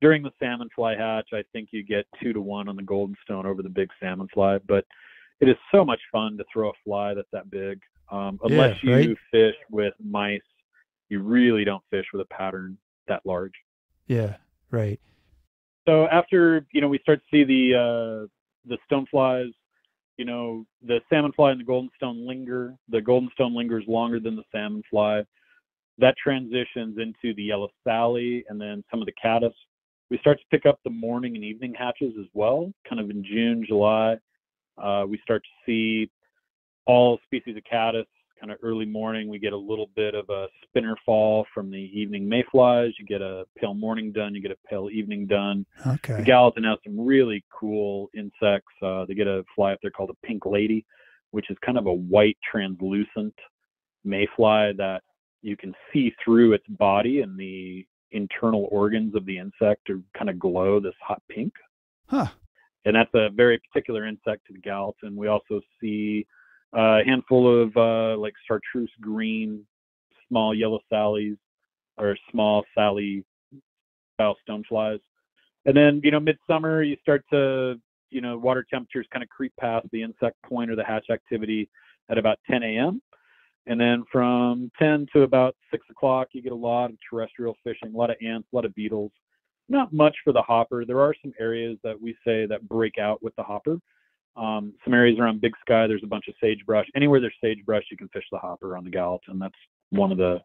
during the salmon fly hatch, I think you get 2-to-1 on the golden stone over the big salmon fly. But it is so much fun to throw a fly that's that big. Unless you fish with mice, you really don't fish with a pattern that large. Yeah, right. So after we start to see the stone flies, the salmon fly and the golden stone linger. The golden stone lingers longer than the salmon fly. That transitions into the yellow Sally and then some of the caddis. We start to pick up the morning and evening hatches as well, kind of in June, July. We start to see all species of caddis. Kind of early morning, we get a little bit of a spinner fall from the evening mayflies. You get a pale morning dun, you get a pale evening dun. Okay. The Gallatin has some really cool insects. They get a fly up there called a pink lady, which is kind of a white translucent mayfly that you can see through its body, and the internal organs of the insect are kind of glow this hot pink. Huh. And that's a very particular insect to the Gallatin. We also see a handful of like chartreuse green, small yellow sallies, or small Sally style stoneflies. And then, midsummer, you start to, water temperatures kind of creep past the insect point or the hatch activity at about 10 a.m. And then from 10 to about 6 o'clock, you get a lot of terrestrial fishing, a lot of ants, a lot of beetles. Not much for the hopper. There are some areas that we say that break out with the hopper. Some areas around Big Sky, there's a bunch of sagebrush. Anywhere there's sagebrush, you can fish the hopper on the Gallatin. That's one of the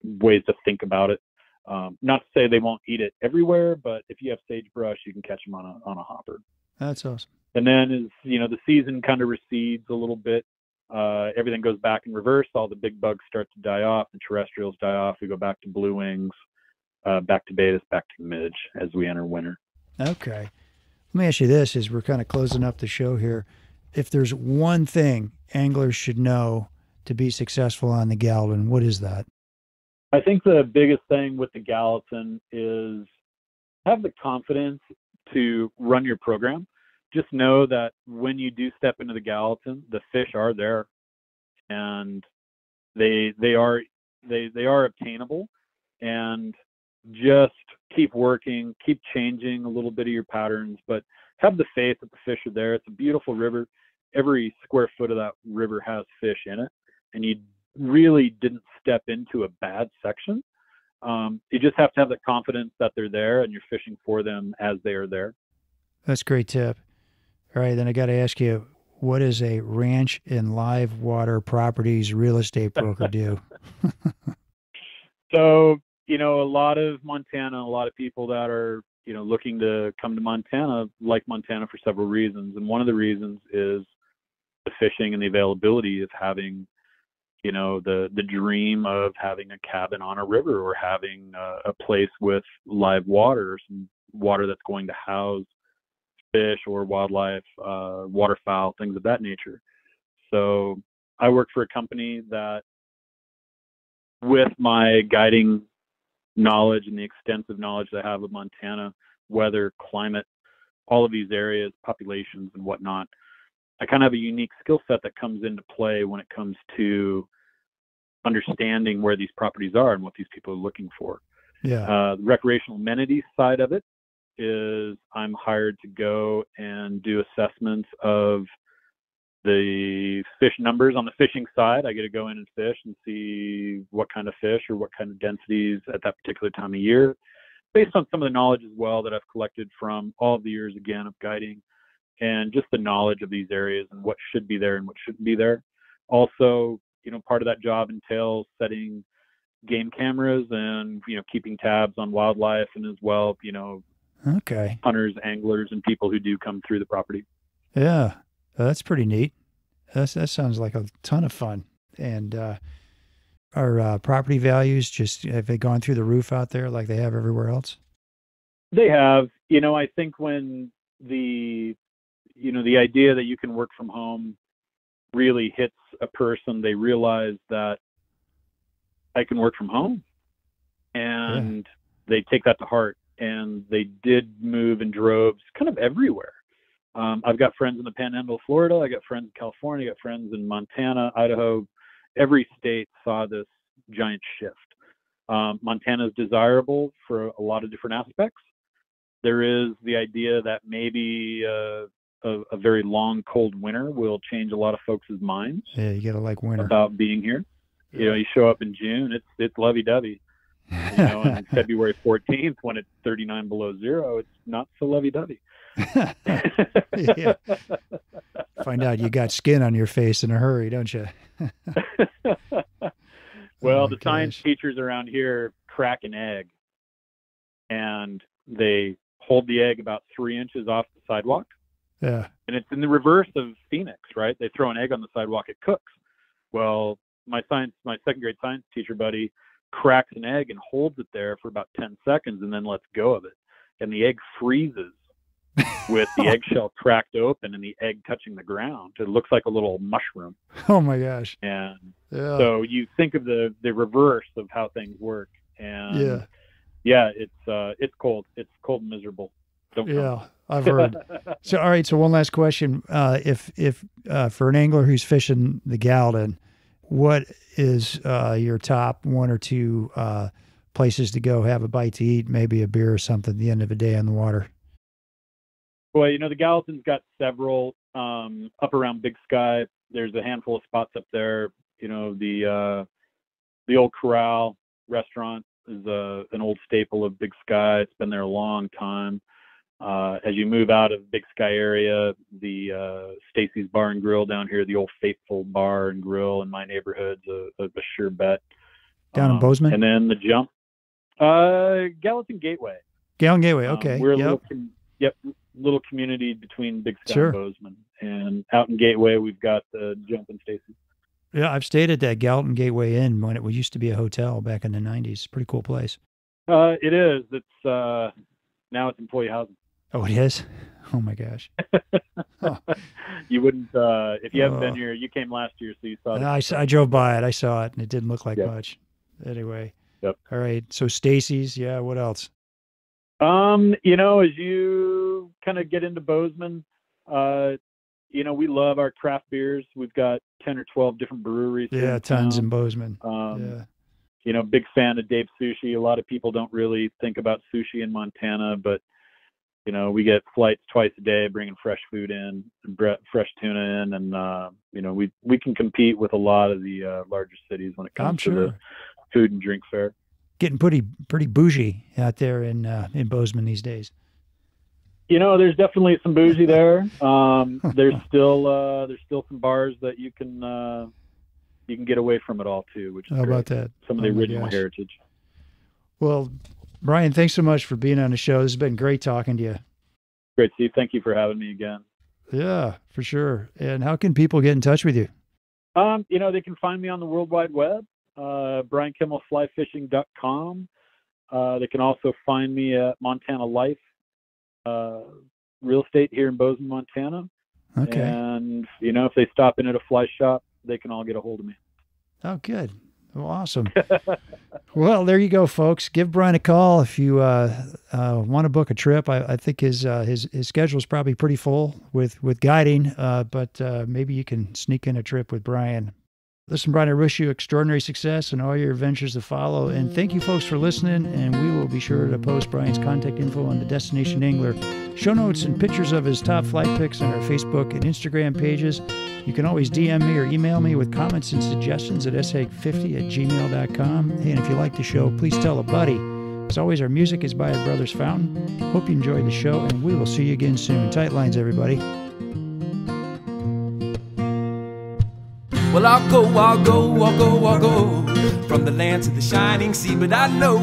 ways to think about it. Not to say they won't eat it everywhere, but if you have sagebrush, you can catch them on a hopper. That's awesome. And then as the season kind of recedes a little bit, everything goes back in reverse. All the big bugs start to die off. The terrestrials die off. We go back to blue wings, back to betas, back to midge as we enter winter. Okay. Let me ask you this as we're kind of closing up the show here. If there's one thing anglers should know to be successful on the Gallatin, what is that? I think the biggest thing with the Gallatin is have the confidence to run your program. Just know that when you do step into the Gallatin, the fish are there, and they are obtainable, and just keep working, keep changing a little bit of your patterns, but have the faith that the fish are there. It's a beautiful river. Every square foot of that river has fish in it, and you really didn't step into a bad section. You just have to have the confidence that they're there and you're fishing for them as they are there. That's a great tip. All right, then I got to ask you, what does a ranch and live water properties real estate broker do? So, a lot of Montana, a lot of people that are, looking to come to Montana like Montana for several reasons. And one of the reasons is the fishing and the availability of having, the dream of having a cabin on a river, or having a place with live water, or some water that's going to house fish or wildlife, waterfowl, things of that nature. So I work for a company that, with my guiding knowledge and the extensive knowledge that I have of Montana, weather, climate, all of these areas, populations and whatnot, I kind of have a unique skill set that comes into play when it comes to understanding where these properties are and what these people are looking for. Yeah. The recreational amenities side of it is I'm hired to go and do assessments of the fish numbers. On the fishing side, I get to go in and fish and see what kind of fish or what kind of densities at that particular time of year, based on some of the knowledge as well that I've collected from all of the years, again, of guiding, and just the knowledge of these areas and what should be there and what shouldn't be there. Also, part of that job entails setting game cameras and, keeping tabs on wildlife, and as well, Okay. hunters, anglers, and people who do come through the property. Yeah, that's pretty neat. That sounds like a ton of fun. And are property values have they gone through the roof out there like they have everywhere else? They have. I think when the idea that you can work from home really hits a person, they realize that I can work from home, and they take that to heart. And they did move in droves kind of everywhere. I've got friends in the Panhandle of Florida. I got friends in California. I got friends in Montana, Idaho. Every state saw this giant shift. Montana is desirable for a lot of different aspects. There is the idea that maybe a very long, cold winter will change a lot of folks' minds. Yeah, you gotta like winter about being here. Yeah. You show up in June, it's lovey-dovey. On February 14th, when it's 39 below zero, it's not so lovey-dovey. Yeah. Find out you got skin on your face in a hurry, don't you? Well, the science teachers around here crack an egg, and they hold the egg about 3 inches off the sidewalk. Yeah. And it's in the reverse of Phoenix, right? They throw an egg on the sidewalk, it cooks. Well, my second grade science teacher buddy cracks an egg and holds it there for about 10 seconds and then lets go of it. And the egg freezes with the eggshell cracked open and the egg touching the ground. It looks like a little mushroom. Oh my gosh. And so you think of the reverse of how things work. And it's cold. It's cold and miserable. Don't come. I've heard. So, all right. So one last question. If for an angler who's fishing the Gallatin, what is your top one or two places to go have a bite to eat, maybe a beer or something at the end of a day on the water? Well, the Gallatin's got several up around Big Sky. There's a handful of spots up there. The Old Corral restaurant is an old staple of Big Sky. It's been there a long time. As you move out of Big Sky area, the Stacy's Bar and Grill down here, the Old Faithful Bar and Grill in my neighborhood's a sure bet. Down in Bozeman? And then the jump, Gallatin Gateway. Gallatin Gateway, okay. We're a little community between Big Sky and Bozeman. And out in Gateway, we've got the jump in Stacy's. Yeah, I've stayed at that Gallatin Gateway Inn when it used to be a hotel back in the 90s. Pretty cool place. It is. It's now it's employee housing. Oh, it is? Oh, my gosh. Oh. You wouldn't, if you haven't been here, you came last year, so you saw it. I drove by it. I saw it, and it didn't look like much. Anyway. Yep. All right. So Stacy's, what else? As you kind of get into Bozeman, we love our craft beers. We've got 10 or 12 different breweries. Yeah, tons in Bozeman. Big fan of Dave's Sushi. A lot of people don't really think about sushi in Montana, but we get flights twice a day bringing fresh food in, fresh tuna in, and we can compete with a lot of the larger cities when it comes to the food and drink fare. Getting pretty bougie out there in Bozeman these days. There's definitely some bougie there. There's still some bars that you can get away from it all too, which is how great. About that? Some of the original heritage. Well, Brian, thanks so much for being on the show. This has been great talking to you. Great, Steve. Thank you for having me again. Yeah, for sure. And how can people get in touch with you? They can find me on the World Wide Web, BrianKimmelFlyFishing.com. They can also find me at Montana Life Real Estate here in Bozeman, Montana. Okay. And, if they stop in at a fly shop, they can all get a hold of me. Oh, good. Well, awesome. Well, there you go, folks. Give Brian a call if you want to book a trip. I think his schedule is probably pretty full with guiding, but maybe you can sneak in a trip with Brian. Listen, Brian, I wish you extraordinary success in all your adventures to follow. And thank you, folks, for listening. And we will be sure to post Brian's contact info on the Destination Angler show notes and pictures of his top flight picks on our Facebook and Instagram pages. You can always DM me or email me with comments and suggestions at shaig50@gmail.com. Hey, and if you like the show, please tell a buddy. As always, our music is by our Brothers Fountain. Hope you enjoyed the show, and we will see you again soon. Tight lines, everybody. Well, I'll go from the land to the shining sea. But I know,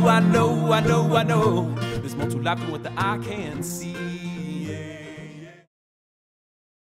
there's more to life than what the eye can see.